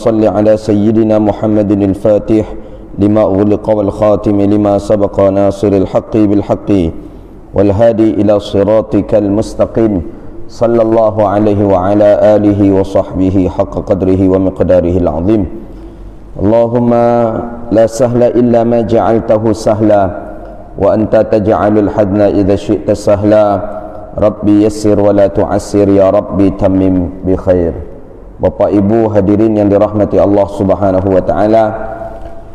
صل على سيدنا محمد الفاتح لما أغلق والخاتم لما سبق ناصر الحق بالحق والهادي إلى صراطك المستقيم صلى الله عليه وعلى آله وصحبه حق قدره ومقداره العظيم. اللهم لا سهل إلا ما جعلته سهلا وأنت تجعل الحزن إذا شئت سهلا. Rabbi yassir wa la tu'assir, ya Rabbi tammim bi khair. Bapak Ibu hadirin yang dirahmati Allah Subhanahu wa taala,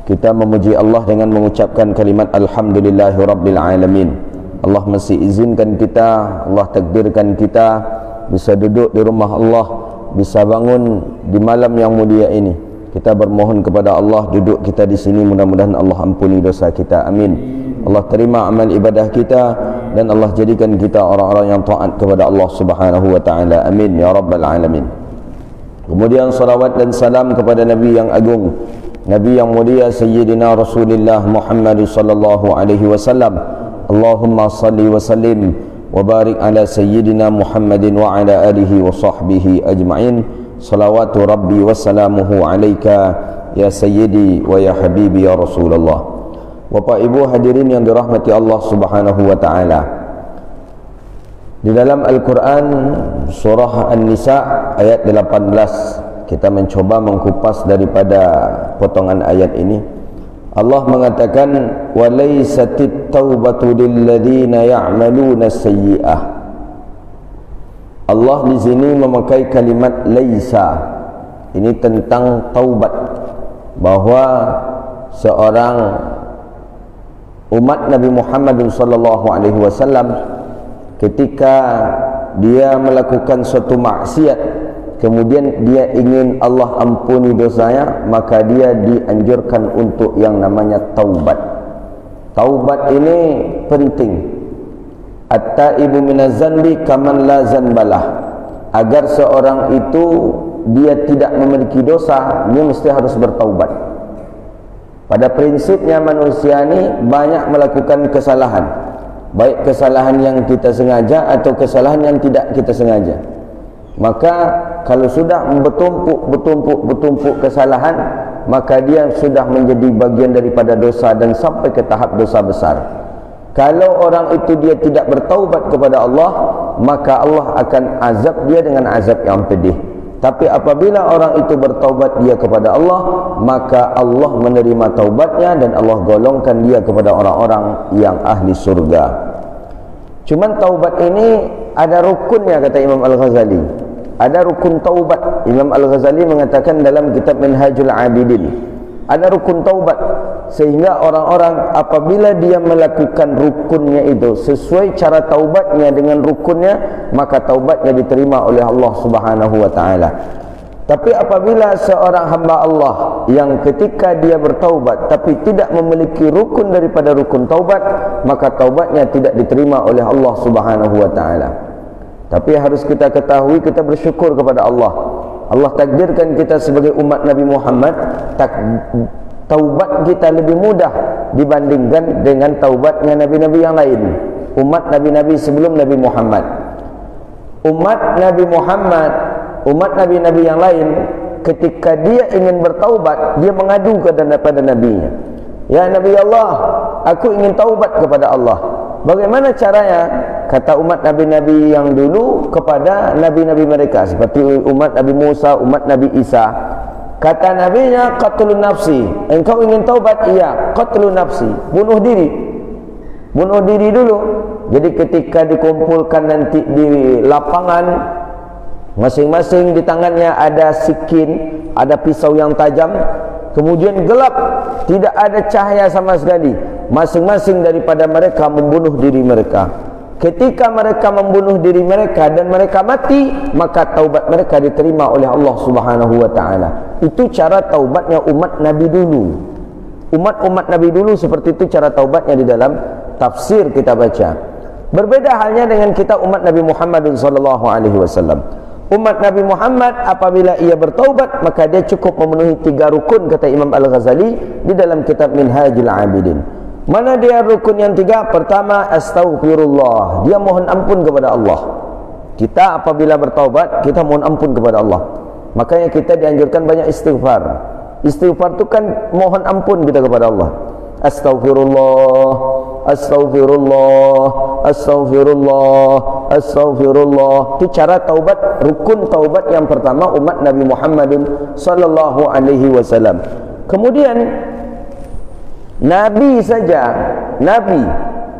kita memuji Allah dengan mengucapkan kalimat alhamdulillahi rabbil alamin. Allah masih izinkan kita, Allah takdirkan kita bisa duduk di rumah Allah, bisa bangun di malam yang mulia ini. Kita bermohon kepada Allah, duduk kita di sini mudah-mudahan Allah ampuni dosa kita. Amin. Allah terima amal ibadah kita dan Allah jadikan kita orang-orang yang taat kepada Allah Subhanahu wa taala. Amin ya rabbal alamin. Kemudian salawat dan salam kepada Nabi yang agung, Nabi yang mulia, Sayyidina Rasulullah Muhammad sallallahu alaihi wasallam. Allahumma salli wa sallim wa barik ala Sayyidina Muhammadin wa ala alihi wa sahbihi ajma'in. Salawatu Rabbi wa salamuhu alaika ya Sayyidi wa ya Habibi ya Rasulullah. Bapak Ibu hadirin yang dirahmati Allah Subhanahu wa taala, di dalam Al-Quran surah An-Nisa ayat 18 kita mencoba mengkupas daripada potongan ayat ini. Allah mengatakan walaisatit taubatu lilladzina ya'maluna sayyi'ah. Allah di sini memakai kalimat laisa. Ini tentang taubat, bahwa seorang umat Nabi Muhammad sallallahu alaihi wasallam ketika dia melakukan suatu maksiat, kemudian dia ingin Allah ampuni dosanya, maka dia dianjurkan untuk yang namanya taubat. Taubat ini penting. At-taibu minaz zanbi kaman la zanbalah. Agar seorang itu dia tidak memiliki dosa, dia mesti harus bertaubat. Pada prinsipnya manusia ini banyak melakukan kesalahan, baik kesalahan yang kita sengaja atau kesalahan yang tidak kita sengaja. Maka kalau sudah bertumpuk kesalahan, maka dia sudah menjadi bagian daripada dosa dan sampai ke tahap dosa besar. Kalau orang itu dia tidak bertaubat kepada Allah, maka Allah akan azab dia dengan azab yang pedih. Tapi apabila orang itu bertaubat dia kepada Allah, maka Allah menerima taubatnya dan Allah golongkan dia kepada orang-orang yang ahli surga. Cuman taubat ini ada rukunnya, kata Imam Al-Ghazali. Ada rukun taubat. Imam Al-Ghazali mengatakan dalam kitab Minhajul Abidin, ada rukun taubat, sehingga orang-orang apabila dia melakukan rukunnya itu sesuai cara taubatnya dengan rukunnya, maka taubatnya diterima oleh Allah Subhanahu wa taala. Tapi apabila seorang hamba Allah yang ketika dia bertaubat tapi tidak memiliki rukun daripada rukun taubat, maka taubatnya tidak diterima oleh Allah Subhanahu wa taala. Tapi harus kita ketahui, kita bersyukur kepada Allah. Allah takdirkan kita sebagai umat Nabi Muhammad, taubat kita lebih mudah dibandingkan dengan taubatnya nabi-nabi yang lain, umat nabi-nabi sebelum Nabi Muhammad. Umat Nabi Muhammad, umat nabi-nabi yang lain, ketika dia ingin bertaubat, dia mengadu kepada nabinya, ya Nabi Allah, aku ingin taubat kepada Allah. Bagaimana caranya? Kata umat nabi-nabi yang dulu kepada nabi-nabi mereka, seperti umat Nabi Musa, umat Nabi Isa. Kata nabinya, qatlun nafsi. Engkau ingin taubat? Iya, qatlun nafsi, bunuh diri. Bunuh diri dulu. Jadi ketika dikumpulkan nanti di lapangan, masing-masing di tangannya ada sikin, ada pisau yang tajam. Kemudian gelap, tidak ada cahaya sama sekali. Masing-masing daripada mereka membunuh diri mereka. Ketika mereka membunuh diri mereka dan mereka mati, maka taubat mereka diterima oleh Allah Subhanahu wa taala. Itu cara taubatnya umat Nabi dulu. Umat-umat Nabi dulu seperti itu cara taubatnya di dalam tafsir kita baca. Berbeda halnya dengan kita umat Nabi Muhammad sallallahu alaihi wasallam. Umat Nabi Muhammad apabila ia bertaubat, maka dia cukup memenuhi 3 rukun, kata Imam Al-Ghazali di dalam kitab Minhajul Abidin. Mana dia rukun yang 3? Pertama, astaghfirullah, dia mohon ampun kepada Allah. Kita apabila bertaubat, kita mohon ampun kepada Allah. Makanya kita dianjurkan banyak istighfar. Istighfar itu kan mohon ampun kita kepada Allah. Astaghfirullah, astaghfirullah, astaghfirullah, astaghfirullah. Itu cara taubat, rukun taubat yang pertama umat Nabi Muhammadin sallallahu alaihi wasallam. Kemudian Nabi saja, Nabi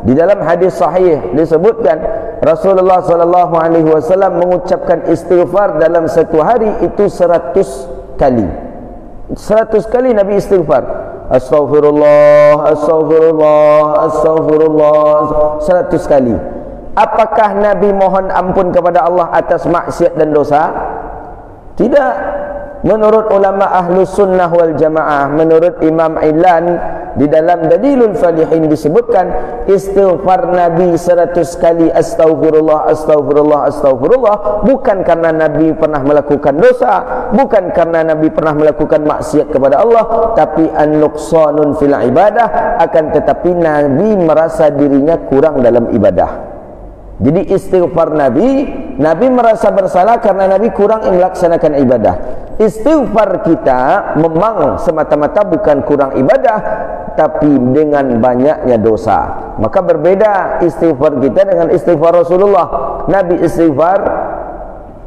di dalam hadis sahih disebutkan Rasulullah sallallahu alaihi wasallam mengucapkan istighfar dalam satu hari itu 100 kali. 100 kali Nabi istighfar. Astaghfirullah, astaghfirullah, astaghfirullah 100 kali. Apakah Nabi mohon ampun kepada Allah atas maksiat dan dosa? Tidak. Menurut ulama ahlu sunnah wal jamaah, menurut Imam Ilan di dalam Dalilul Falihin disebutkan istighfar Nabi 100 kali astaghfirullah, astaghfirullah, astaghfirullah bukan karena Nabi pernah melakukan dosa, bukan karena Nabi pernah melakukan maksiat kepada Allah, tapi an-nuqsanun fil ibadah, akan tetapi Nabi merasa dirinya kurang dalam ibadah. Jadi istighfar Nabi, Nabi merasa bersalah karena Nabi kurang melaksanakan ibadah. Istighfar kita memang semata-mata bukan kurang ibadah, tapi dengan banyaknya dosa. Maka berbeda istighfar kita dengan istighfar Rasulullah. Nabi istighfar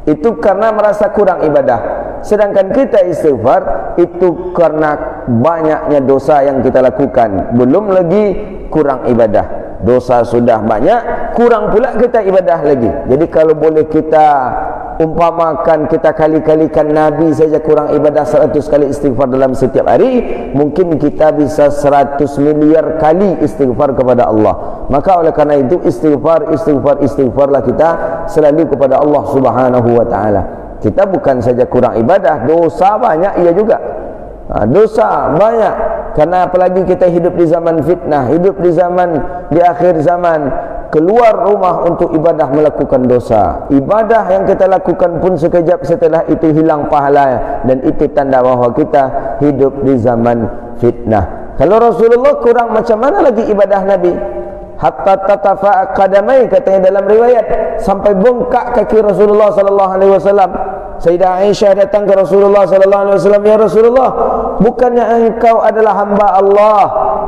itu karena merasa kurang ibadah, sedangkan kita istighfar itu karena banyaknya dosa yang kita lakukan, belum lagi kurang ibadah. Dosa sudah banyak, kurang pula kita ibadah lagi. Jadi kalau boleh kita umpamakan, kita kali-kalikan Nabi saja kurang ibadah 100 kali istighfar dalam setiap hari, mungkin kita bisa 100 miliar kali istighfar kepada Allah. Maka oleh karena itu istighfarlah kita selalu kepada Allah Subhanahu wa taala. Kita bukan saja kurang ibadah, dosa banyak ia juga. Dosa banyak, karena apalagi kita hidup di zaman fitnah, hidup di akhir zaman, keluar rumah untuk ibadah melakukan dosa. Ibadah yang kita lakukan pun sekejap setelah itu hilang pahala, dan itu tanda bahawa kita hidup di zaman fitnah. Kalau Rasulullah kurang, macam mana lagi ibadah Nabi? Hatta tatafa'a qadamai, katanya dalam riwayat, sampai bengkak kaki Rasulullah sallallahu alaihi wasallam. Sayyidah Aisyah datang ke Rasulullah sallallahu alaihi wasallam, "Ya Rasulullah, bukannya engkau adalah hamba Allah,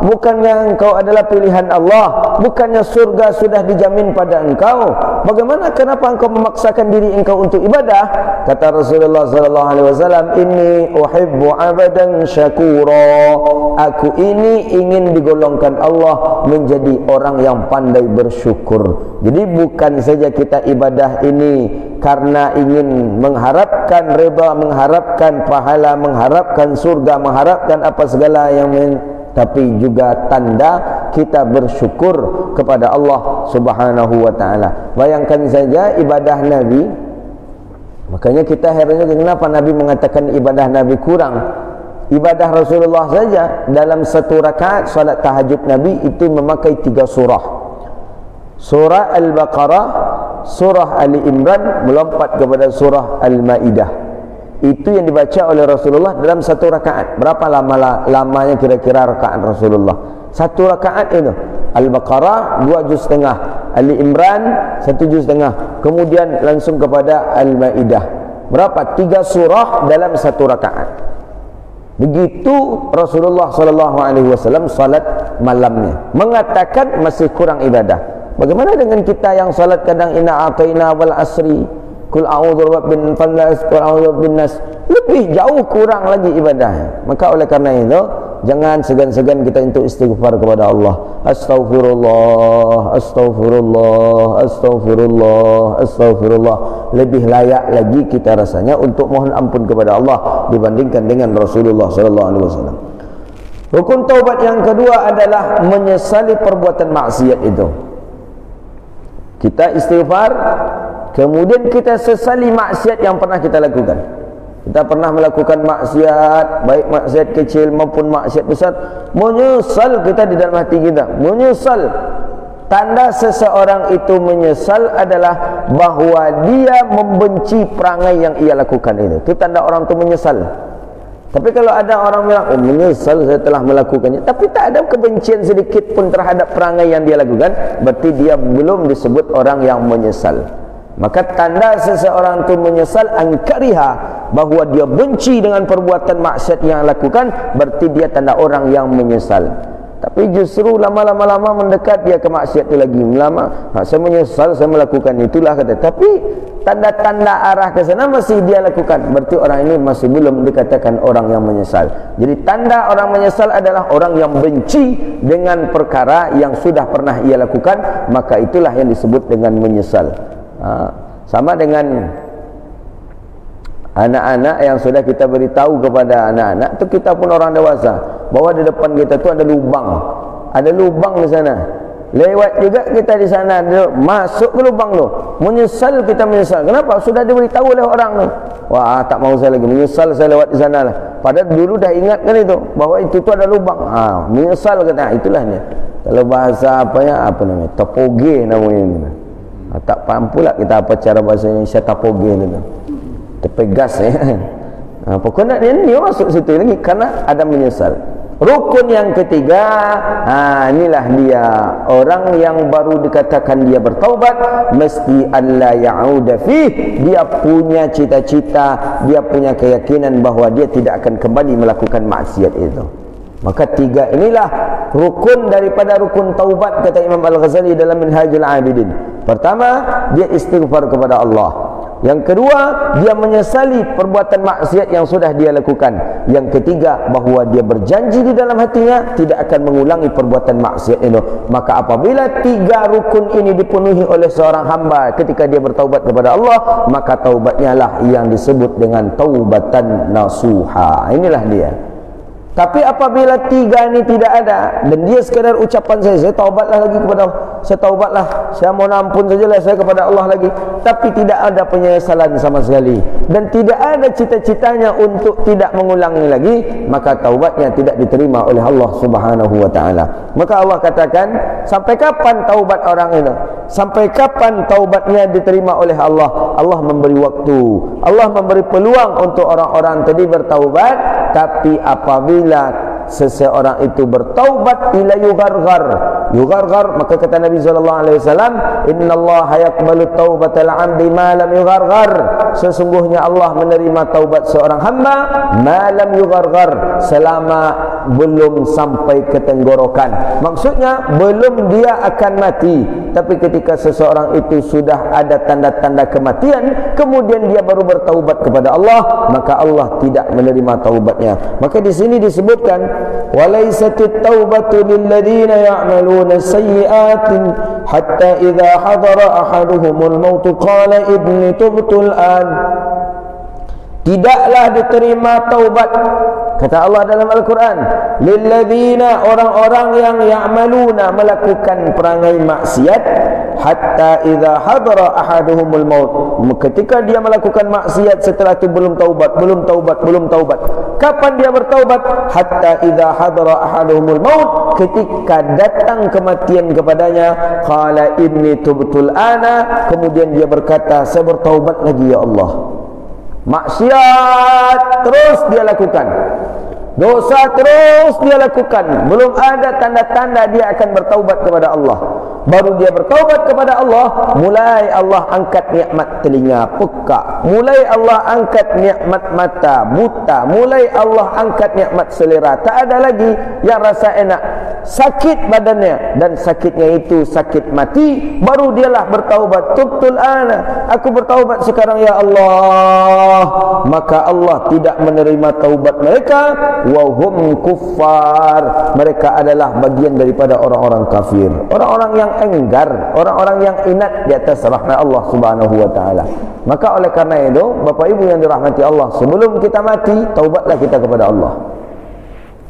bukannya engkau adalah pilihan Allah, bukannya surga sudah dijamin pada engkau, bagaimana, kenapa engkau memaksakan diri engkau untuk ibadah?" Kata Rasulullah sallallahu alaihi wasallam, "Inni uhibbu 'abdan syakura." Aku ini ingin digolongkan Allah menjadi orang yang pandai bersyukur. Jadi bukan saja kita ibadah ini karena ingin mengharapkan redha, mengharapkan pahala, mengharapkan surga, mengharapkan apa segala yang tapi juga tanda kita bersyukur kepada Allah Subhanahu wa taala. Bayangkan saja ibadah Nabi. Makanya kita heran juga kenapa Nabi mengatakan ibadah Nabi kurang. Ibadah Rasulullah saja dalam satu rakaat salat tahajud Nabi itu memakai 3 surah. Surah Al-Baqarah, surah Ali Imran, melompat kepada surah Al-Maidah. Itu yang dibaca oleh Rasulullah dalam satu rakaat. Berapa lamanya kira-kira rakaat Rasulullah? Satu rakaat itu Al-Baqarah 2 juz setengah, Ali Imran 1 juz setengah, kemudian langsung kepada Al-Maidah. Berapa? 3 surah dalam satu rakaat. Begitu Rasulullah sallallahu alaihi wasallam salat malamnya. Mengatakan masih kurang ibadah. Bagaimana dengan kita yang salat kadang inna a'taina wal asri, kul a'udzu birabbin falaq, kul a'udzu bin nas, lebih jauh kurang lagi ibadahnya. Maka oleh karena itu jangan segan-segan kita untuk istighfar kepada Allah. Astaghfirullah, astaghfirullah, astaghfirullah, astaghfirullah. Lebih layak lagi kita rasanya untuk mohon ampun kepada Allah dibandingkan dengan Rasulullah sallallahu alaihi wasallam. Rukun taubat yang kedua adalah menyesali perbuatan maksiat itu. Kita istighfar, kemudian kita sesali maksiat yang pernah kita lakukan. Kita pernah melakukan maksiat, baik maksiat kecil maupun maksiat besar, menyesal kita di dalam hati kita, menyesal. Tanda seseorang itu menyesal adalah bahawa dia membenci perangai yang ia lakukan itu. Itu tanda orang itu menyesal. Tapi kalau ada orang bilang, "Oh, menyesal saya telah melakukannya," tapi tak ada kebencian sedikit pun terhadap perangai yang dia lakukan, berarti dia belum disebut orang yang menyesal. Maka tanda seseorang itu menyesal angkariha, bahawa dia benci dengan perbuatan maksiat yang lakukan, berarti dia tanda orang yang menyesal. Tapi justru lama-lama mendekat dia ke maksiat itu lagi. Lama, saya menyesal saya melakukan itulah kata. Tapi tanda-tanda arah ke sana masih dia lakukan. Berarti orang ini masih belum dikatakan orang yang menyesal. Jadi tanda orang menyesal adalah orang yang benci dengan perkara yang sudah pernah ia lakukan, maka itulah yang disebut dengan menyesal. Sama dengan anak-anak yang sudah kita beritahu kepada anak-anak, itu kita pun orang dewasa, bahwa di depan kita tu ada lubang di sana. Lewat juga kita di sana, masuk ke lubang tu, menyesal kita menyesal. Kenapa? Sudah diberitahu oleh orang tu. Wah, tak mau saya lagi, menyesal saya lewat di sana lah. Padahal dulu dah ingatkan itu, bahawa itu tu ada lubang. Menyesal kata, itulah ni. Kalau bahasa apa namanya, topoge namanya. Tak faham pula kita apa cara bahasa Indonesia tapoge itu. Terpegas pokoknya dia masuk situ lagi karena ada menyesal. Rukun yang ketiga, inilah dia orang yang baru dikatakan dia bertaubat, mesti alla ya'uda fih, dia punya cita-cita, dia punya keyakinan bahawa dia tidak akan kembali melakukan maksiat itu. Maka tiga inilah rukun daripada rukun taubat, kata Imam Al-Ghazali dalam Minhajul Abidin. Pertama, dia istighfar kepada Allah. Yang kedua, dia menyesali perbuatan maksiat yang sudah dia lakukan. Yang ketiga, bahawa dia berjanji di dalam hatinya tidak akan mengulangi perbuatan maksiat itu. Maka apabila tiga rukun ini dipenuhi oleh seorang hamba ketika dia bertaubat kepada Allah, maka taubatnya lah yang disebut dengan taubatan nasuha. Inilah dia. Tapi apabila tiga ini tidak ada, dan dia sekadar ucapan saya taubatlah lagi kepada Allah, saya taubatlah, saya mohon ampun sajalah saya kepada Allah lagi, tapi tidak ada penyesalan sama sekali, dan tidak ada cita-citanya untuk tidak mengulangi lagi, maka taubatnya tidak diterima oleh Allah Subhanahu wa taala. Maka Allah katakan, sampai kapan taubat orang itu? Sampai kapan taubatnya diterima oleh Allah? Allah memberi waktu, Allah memberi peluang untuk orang-orang tadi bertaubat. Tapi apabila seseorang itu bertaubat ila yugargar, maka kata Nabi SAW, innallaha yaqbalu taubatal 'abdi ma lam yugargar, sesungguhnya Allah menerima taubat seorang hamba ma lam yugargar, selama belum sampai ke tenggorokan. Maksudnya belum dia akan mati, tapi ketika seseorang itu sudah ada tanda-tanda kematian, kemudian dia baru bertaubat kepada Allah, maka Allah tidak menerima taubatnya. Maka di sini disebutkan, walaisatit taubatu lilladzina ya'maluna sayyi'atin hatta idza hadara ahaduhumul maut qala inni tubtu al-an. Tidaklah diterima taubat, kata Allah dalam Al-Quran, lilladzina, orang-orang yang ya'maluna, melakukan perangai maksiat, hatta idza hadara ahaduhumul maut, ketika dia melakukan maksiat setelah itu belum taubat. Kapan dia bertaubat? Hatta idza hadara ahaduhumul maut, ketika datang kematian kepadanya, qala inni tubtul ana, kemudian dia berkata, saya bertaubat lagi ya Allah. Maksiat terus dia lakukan, dosa terus dia lakukan, belum ada tanda-tanda dia akan bertaubat kepada Allah. Baru dia bertaubat kepada Allah, mulai Allah angkat nikmat telinga peka, mulai Allah angkat nikmat mata buta, mulai Allah angkat nikmat selera, tak ada lagi yang rasa enak, sakit badannya, dan sakitnya itu sakit mati. Baru dialah bertaubat, tubtul ana, aku bertaubat sekarang ya Allah. Maka Allah tidak menerima taubat mereka, wa hum kuffar, mereka adalah bagian daripada orang-orang kafir, orang-orang yang enggar, orang-orang yang inat di atas rahmat Allah Subhanahu wa taala. Maka oleh karena itu, Bapak Ibu yang dirahmati Allah, sebelum kita mati, taubatlah kita kepada Allah.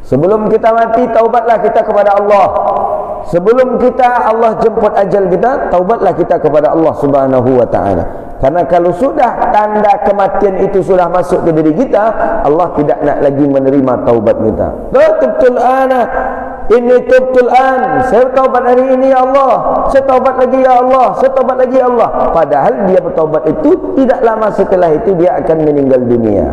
Sebelum kita mati, taubatlah kita kepada Allah. Sebelum Allah jemput ajal kita, taubatlah kita kepada Allah Subhanahu wa taala. Karena kalau sudah tanda kematian itu sudah masuk ke diri kita, Allah tidak nak lagi menerima taubat kita. Tubtul ana, inni tubtul an, saya taubat hari ini ya Allah, saya taubat lagi ya Allah, saya taubat lagi ya Allah. Padahal dia bertaubat itu tidak lama setelah itu dia akan meninggal dunia.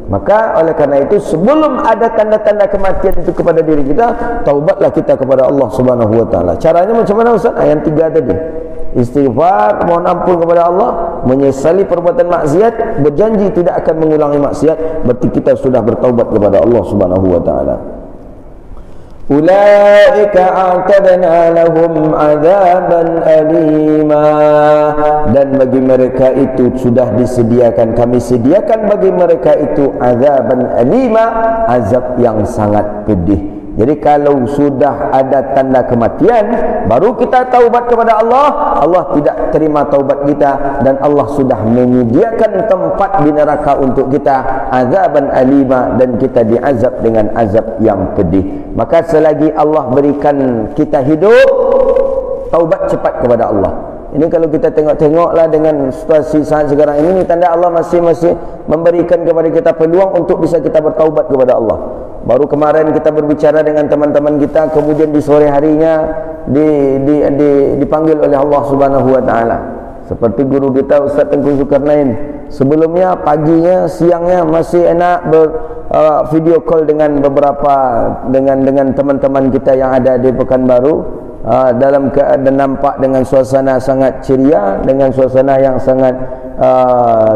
Maka oleh karena itu, sebelum ada tanda-tanda kematian itu kepada diri kita, taubatlah kita kepada Allah Subhanahu wa taala. Caranya macam mana Ustaz? Yang tiga tadi. Istighfar, mohon ampun kepada Allah, menyesali perbuatan maksiat, berjanji tidak akan mengulangi maksiat, berarti kita sudah bertaubat kepada Allah Subhanahu wa taala. Ulaika a'tadna lahum 'adzaban alima, dan bagi mereka itu sudah disediakan, kami sediakan bagi mereka itu azaban alima, azab yang sangat pedih. Jadi kalau sudah ada tanda kematian baru kita taubat kepada Allah, Allah tidak terima taubat kita, dan Allah sudah menyediakan tempat di neraka untuk kita, azaban alima, dan kita diazab dengan azab yang pedih. Maka selagi Allah berikan kita hidup, taubat cepat kepada Allah. Ini kalau kita tengok-tengoklah dengan situasi saat sekarang ini, tanda Allah masih memberikan kepada kita peluang untuk bisa kita bertaubat kepada Allah. Baru kemarin kita berbicara dengan teman-teman kita, kemudian di sore harinya dipanggil oleh Allah Subhanahu wa taala. Seperti guru kita Ustaz Tengku Zulkarnain, sebelumnya paginya, siangnya masih enak video call dengan beberapa dengan teman-teman kita yang ada di Pekanbaru. Dalam keadaan nampak dengan suasana sangat ceria, dengan suasana yang sangat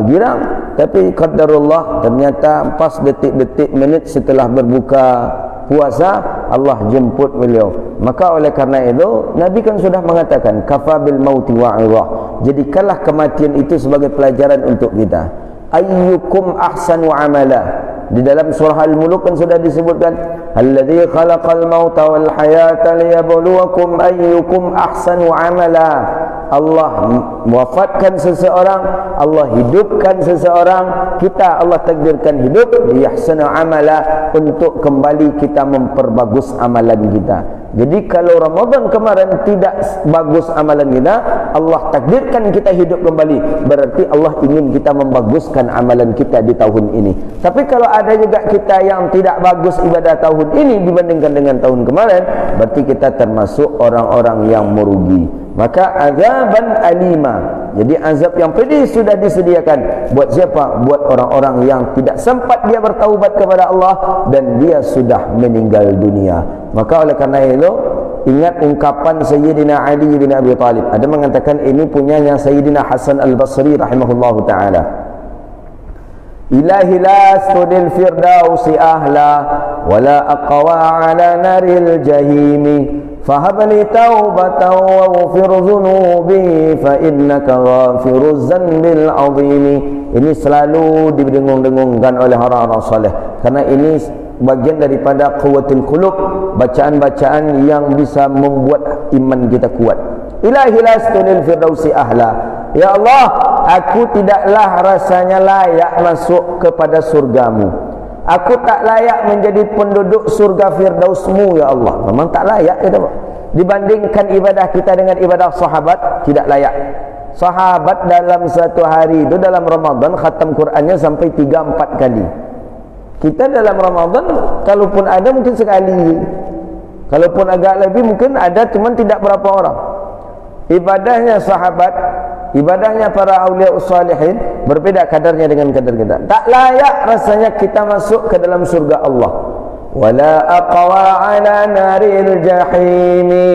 girang, tapi qadarullah ternyata pas detik-detik minit setelah berbuka puasa Allah jemput beliau. Maka oleh karena itu Nabi kan sudah mengatakan kafabil mauti wa'irah, jadikanlah kematian itu sebagai pelajaran untuk kita. Ayyukum ahsanu amala, di dalam surah Al-Muluk kan sudah disebutkan alladzi khalaqal mauta wal hayata liyabluwakum ayyukum ahsanu amala. Allah mewafatkan seseorang, Allah hidupkan seseorang, kita Allah takdirkan hidup liyahsana amala, untuk kembali kita memperbagus amalan kita. Jadi kalau Ramadan kemarin tidak bagus amalan kita, Allah takdirkan kita hidup kembali, berarti Allah ingin kita membaguskan amalan kita di tahun ini. Tapi kalau ada juga kita yang tidak bagus ibadah tahun ini dibandingkan dengan tahun kemarin, berarti kita termasuk orang-orang yang merugi. Maka azaban alima, jadi azab yang pedih sudah disediakan buat siapa? Buat orang-orang yang tidak sempat dia bertaubat kepada Allah dan dia sudah meninggal dunia. Maka oleh karena itu ingat ungkapan Sayyidina Ali bin Abi Talib, ada mengatakan ini punyanya Sayyidina Hasan Al-Basri rahimahullahu ta'ala, ilahi lastu lil firdausi ahla wala aqwa ala naril jahimi fahabli taubatan waghfir dhunubi fa innaka ghafiruz zanbil azimi. Ini selalu didengung-dengungkan oleh orang-orang saleh, karena ini bagian daripada quwwatul qulub, bacaan-bacaan yang bisa membuat iman kita kuat. Ilahi lastu lil firdausi ahla, ya Allah, aku tidaklah rasanya layak masuk kepada surgamu, aku tak layak menjadi penduduk surga firdausmu ya Allah. Memang tak layak kita, dibandingkan ibadah kita dengan ibadah sahabat, tidak layak. Sahabat dalam satu hari itu dalam Ramadan khatam Qurannya sampai 3-4 kali. Kita dalam Ramadan kalaupun ada mungkin sekali, kalaupun agak lebih mungkin ada, cuman tidak berapa orang. Ibadahnya sahabat, ibadahnya para awliya salihin berbeda kadarnya dengan kadar kita. Tak layak rasanya kita masuk ke dalam surga Allah. Wala aqwa ala naril jahimi,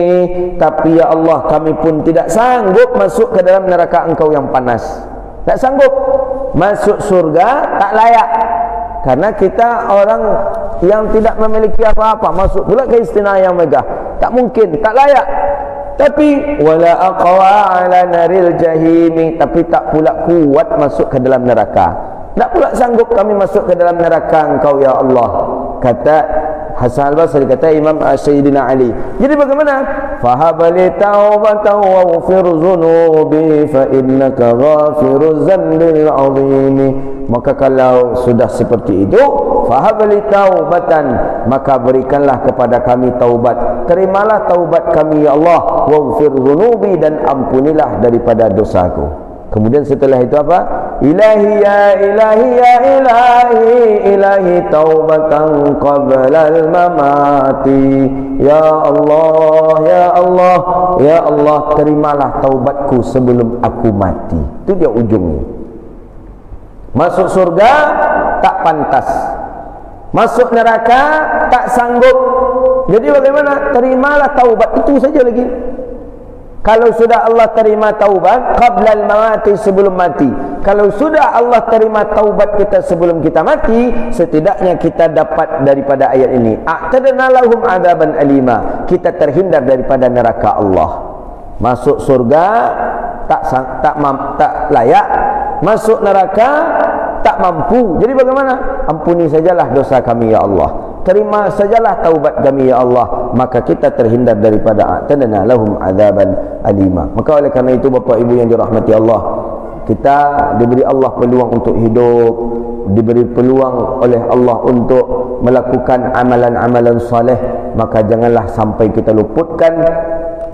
tapi ya Allah kami pun tidak sanggup masuk ke dalam neraka Engkau yang panas. Tak sanggup masuk surga, tak layak. Karena kita orang yang tidak memiliki apa-apa masuk pula ke istana yang megah, tak mungkin, tak layak. Tapi wala aqwa ala naril jahimi, tapi tak pula kuat masuk ke dalam neraka. Tak pula sanggup kami masuk ke dalam neraka Engkau ya Allah. Kata Hasan Al-Basri, kata Imam Sayyidina Ali. Jadi bagaimana? Fahabali taubatan waghfir dhunubi fa innaka ghafiruz zanbil azimi. Maka kalau sudah seperti itu, fahabali taubatan, maka berikanlah kepada kami taubat, terimalah taubat kami ya Allah, waghfir dhunubi, dan ampunilah daripada dosaku. Kemudian setelah itu apa? Ilahi ya ilahi ya ilahi ilahi taubatan qabla al-mamati. Ya Allah ya Allah ya Allah, terimalah taubatku sebelum aku mati. Itu dia ujungnya. Masuk surga tak pantas, masuk neraka tak sanggup. Jadi bagaimana? Terimalah taubat, itu saja lagi. Kalau sudah Allah terima taubat qabla al-mawati, sebelum mati. Kalau sudah Allah terima taubat kita sebelum kita mati, setidaknya kita dapat daripada ayat ini, a'tadna lahum adzaban alima, kita terhindar daripada neraka Allah. Masuk surga tak layak, masuk neraka tak mampu. Jadi bagaimana? Ampuni sajalah dosa kami ya Allah, terima sajalah taubat kami ya Allah, maka kita terhindar daripada a'tadna lahum adzaban alima. Maka oleh kerana itu Bapak Ibu yang dirahmati Allah, kita diberi Allah peluang untuk hidup, diberi peluang oleh Allah untuk melakukan amalan-amalan soleh, maka janganlah sampai kita luputkan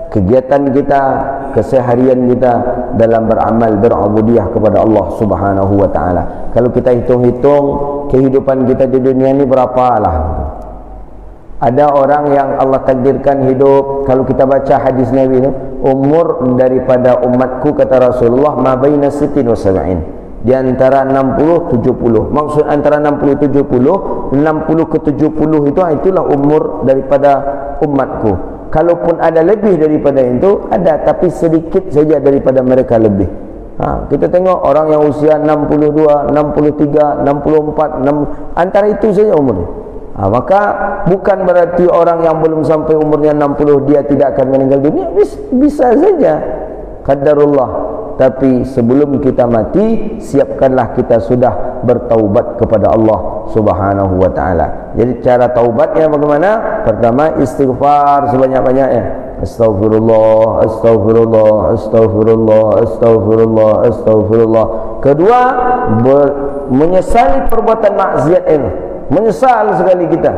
kegiatan kita, keseharian kita dalam beramal, berubudiyah kepada Allah Subhanahu wa taala. Kalau kita hitung-hitung kehidupan kita di dunia ini berapalah. Ada orang yang Allah takdirkan hidup, kalau kita baca hadis Nabi itu, umur daripada umatku kata Rasulullah ma baina 60 wa 70, di antara 60 70. Maksud antara 60 70, 60 ke 70 itulah umur daripada umatku. Kalaupun ada lebih daripada itu, ada, tapi sedikit saja daripada mereka lebih. Kita tengok orang yang usia 62, 63, 64, antara itu saja umurnya. Maka bukan berarti orang yang belum sampai umurnya 60 dia tidak akan meninggal dunia. Bisa saja, qadarullah. Tapi sebelum kita mati, siapkanlah kita sudah bertaubat kepada Allah Subhanahu wa taala. Jadi cara taubatnya bagaimana? Pertama, istighfar sebanyak-banyaknya. Astaghfirullah, astaghfirullah, astaghfirullah, astaghfirullah, astaghfirullah. Kedua, menyesali perbuatan maksiat ini. Menyesal sekali kita.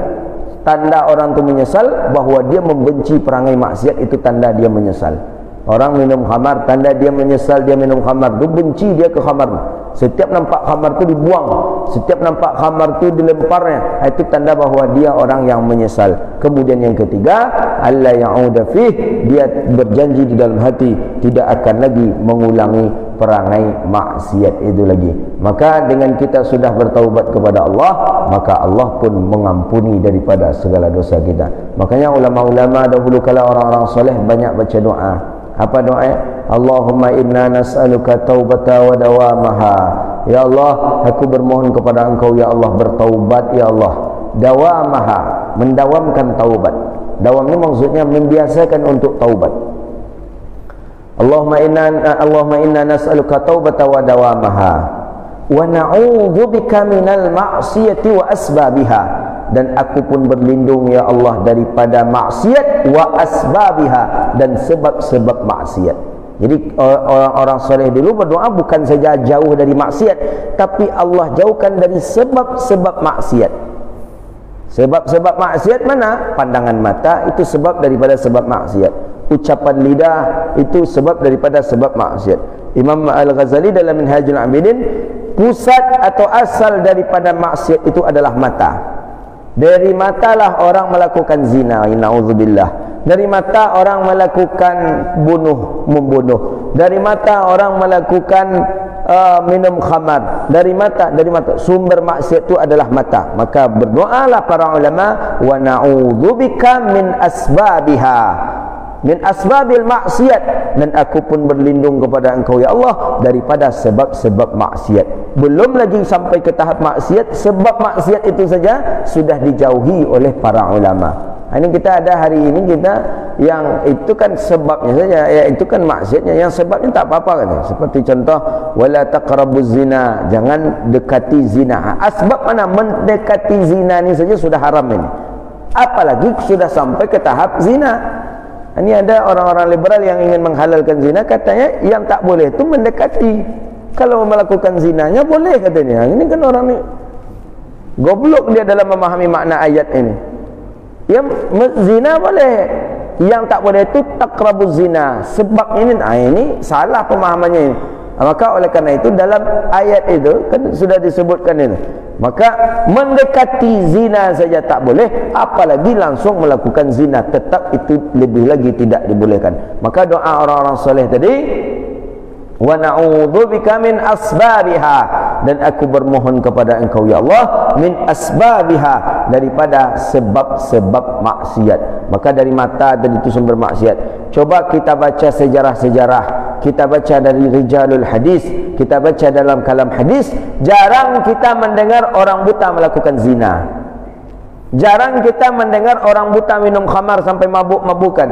Tanda orang itu menyesal bahawa dia membenci perangai maksiat, itu tanda dia menyesal. Orang minum khamar, tanda dia menyesal dia minum khamar, dia benci dia ke khamar. Setiap nampak khamar tu dibuang, setiap nampak khamar tu dilemparnya, itu tanda bahawa dia orang yang menyesal. Kemudian yang ketiga, alla ya'uda fih, dia berjanji di dalam hati tidak akan lagi mengulangi perangai maksiat itu lagi. Maka dengan kita sudah bertaubat kepada Allah, maka Allah pun mengampuni daripada segala dosa kita. Makanya ulama-ulama dahulu kala orang-orang soleh banyak baca doa. Apa doa? Allahumma inna nas'aluka taubata wa dawamaha. Ya Allah, aku bermohon kepada Engkau ya Allah bertaubat ya Allah. Dawamaha, mendawamkan taubat. Dawam ini maksudnya membiasakan untuk taubat. Allahumma inna nas'aluka taubata wa dawamaha wa na'udzubika minal ma'siyati wa asbabiha, dan aku pun berlindung ya Allah daripada maksiat wa asbabiha, dan sebab-sebab maksiat. Jadi orang-orang soleh dulu berdoa bukan saja jauh dari maksiat, tapi Allah jauhkan dari sebab-sebab maksiat. Sebab-sebab maksiat mana? Pandangan mata itu sebab daripada sebab maksiat. Ucapan lidah itu sebab daripada sebab maksiat. Imam Al-Ghazali dalam Minhajul Abidin, pusat atau asal daripada maksiat itu adalah mata. Dari matalah orang melakukan zina, na'udzubillah. Dari mata orang melakukan membunuh. Dari mata orang melakukan minum khamar. Dari mata sumber maksiat itu adalah mata. Maka berdoalah para ulama, wa na'udzubika min asbabiha, min asbabil maksiat, dan aku pun berlindung kepada Engkau ya Allah daripada sebab-sebab maksiat. Belum lagi sampai ke tahap maksiat, sebab maksiat itu saja sudah dijauhi oleh para ulama. Ini kita ada hari ini, kita yang itu kan sebabnya saja, ya itu kan maksiatnya, yang sebabnya tak apa-apa kan. Seperti contoh, wala taqrabuz zina, jangan dekati zina. Asbab mana? Mendekati zina ini saja sudah haram ini, apalagi sudah sampai ke tahap zina. Ini ada orang-orang liberal yang ingin menghalalkan zina, katanya yang tak boleh itu mendekati. Kalau melakukan zinanya boleh katanya. Ini kan orang ni goblok dia dalam memahami makna ayat ini. Yang zina boleh, yang tak boleh itu taqrabuz zina. Sebab ini salah pemahamannya ini. Maka oleh kerana itu dalam ayat itu kan sudah disebutkan ini. Maka mendekati zina saja tak boleh, apalagi langsung melakukan zina, tetap itu lebih lagi tidak dibolehkan. Maka doa orang-orang soleh tadi, wa na'udzubika min asbabiha, dan aku bermohon kepada Engkau ya Allah min asbabiha, daripada sebab-sebab maksiat. Maka dari mata tadi itu sumber maksiat. Coba kita baca sejarah-sejarah, kita baca dari rijalul hadis, kita baca dalam kalam hadis, jarang kita mendengar orang buta melakukan zina. Jarang kita mendengar orang buta minum khamar sampai mabuk-mabukan.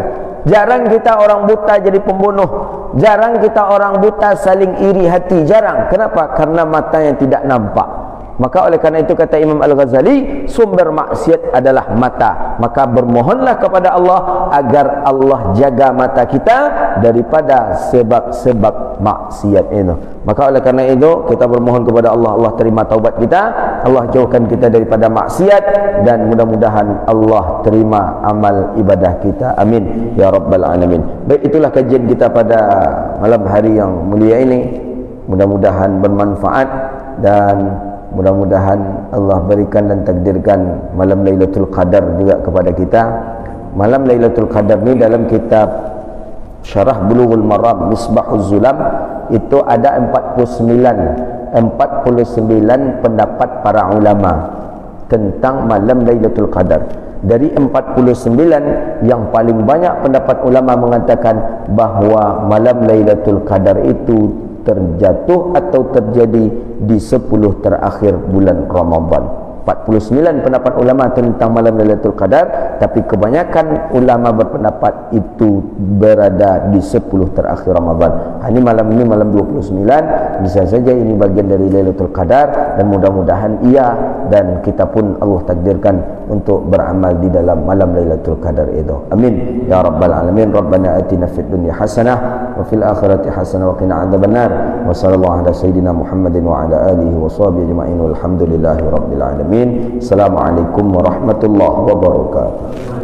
Jarang kita orang buta jadi pembunuh. Jarang kita orang buta saling iri hati. Jarang. Kenapa? Karena mata yang tidak nampak. Maka oleh karena itu kata Imam Al-Ghazali, sumber maksiat adalah mata. Maka bermohonlah kepada Allah agar Allah jaga mata kita daripada sebab-sebab maksiat itu. Maka oleh karena itu kita bermohon kepada Allah, Allah terima taubat kita, Allah jauhkan kita daripada maksiat, dan mudah-mudahan Allah terima amal ibadah kita. Amin ya rabbal alamin. Baik, itulah kajian kita pada malam hari yang mulia ini. Mudah-mudahan bermanfaat dan mudah-mudahan Allah berikan dan takdirkan malam Lailatul Qadar juga kepada kita. Malam Lailatul Qadar ni dalam kitab Syarah Bulughul Maram Misbahuz Zulam itu ada 49 pendapat para ulama tentang malam Lailatul Qadar. Dari 49, yang paling banyak pendapat ulama mengatakan bahawa malam Lailatul Qadar itu terjatuh atau terjadi di 10 terakhir bulan Ramadan. 49 pendapat ulama tentang malam Lailatul Qadar, tapi kebanyakan ulama berpendapat itu berada di 10 terakhir Ramadan. Ini malam 29, bisa saja ini bagian dari Lailatul Qadar, dan mudah-mudahan iya, dan kita pun Allah takdirkan untuk beramal di dalam malam Lailatul Qadar itu. Amin ya rabbal alamin. Rabbana atina fid dunya hasanah wa fil akhirati hasanah wa qina adzabannar. Wa sallallahu ala sayidina Muhammadin wa ala alihi wa sahbihi ajma'in. Walhamdulillahi rabbil alamin. Assalamualaikum warahmatullahi wabarakatuh.